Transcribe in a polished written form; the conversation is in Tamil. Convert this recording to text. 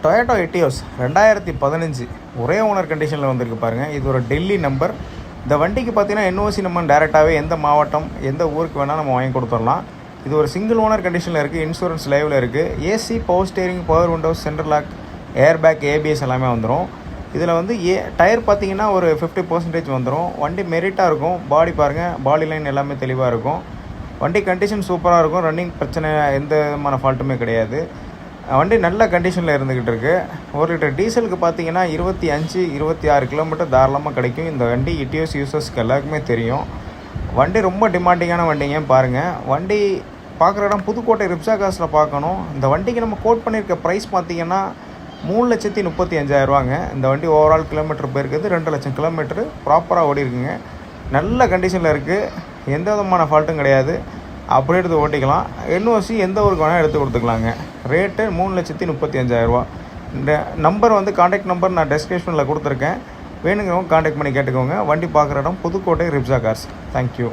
டொயோட்டோ எட்டியோஸ் 2015 ஒரே ஓனர் கண்டிஷனில் வந்திருக்கு பாருங்கள். இது ஒரு டெல்லி நம்பர். இந்த வண்டிக்கு பார்த்தீங்கன்னா என்ஓசி நம்ம டேரெக்டாகவே எந்த மாவட்டம் எந்த ஊருக்கு வேணால் நம்ம வாங்கி கொடுத்துடலாம். இது ஒரு சிங்கிள் ஓனர் கண்டிஷனில் இருக்குது. இன்சூரன்ஸ் லைவில் இருக்குது. AC, power steering, power windows, central lock, air bag, ABS எல்லாமே வந்துடும். இதில் வந்து டயர் பார்த்தீங்கன்னா ஒரு 50% வந்துடும். வண்டி மெரிட்டாக இருக்கும். பாடி பாருங்கள், பாடி லைன் எல்லாமே தெளிவாக இருக்கும். வண்டி கண்டிஷன் சூப்பராக இருக்கும். ரன்னிங் பிரச்சனை எந்த விதமான ஃபால்ட்டுமே கிடையாது. வண்டி நல்ல கண்டிஷனில் இருந்துக்கிட்டு இருக்குது. 1 லிட்டர் டீசலுக்கு பார்த்தீங்கன்னா 25-26 கிலோமீட்டர் தாராளமாக கிடைக்கும். இந்த வண்டி இட்டியோஸ் யூசர்ஸ்க்கு எல்லாருக்குமே தெரியும். வண்டி ரொம்ப டிமாண்டிங்கான வண்டிங்க. பாருங்கள், வண்டி பார்க்குற இடம் புதுக்கோட்டை ரிப்ஸா காசில் பார்க்கணும். இந்த வண்டிக்கு நம்ம கோட் பண்ணியிருக்க ப்ரைஸ் பார்த்தீங்கன்னா 3,35,000 இந்த வண்டி ஓவரால் கிலோமீட்டர் போயிருக்குது. 2 லட்சம் கிலோமீட்டரு ப்ராப்பராக ஓடி இருக்குங்க. நல்ல கண்டிஷனில் இருக்குது. எந்த விதமான ஃபால்ட்டும் கிடையாது. அப்படியே எடுத்து ஓட்டிக்கலாம். என்ஓசி எந்த ஊருக்கு வேணால் எடுத்து கொடுத்துக்கலாங்க. ரேட்டு 3,35,000. இந்த நம்பர் வந்து காண்டாக்ட் நம்பர் நான் டெஸ்கிரிப்ஷனில் கொடுத்துருக்கேன். வேணுங்கிறவங்க காண்டாக்ட் பண்ணி கேட்டுக்கோங்க. வண்டி பார்க்குற இடம் புதுக்கோட்டை ரிப்ஸா கார்ஸ். தேங்க்யூ.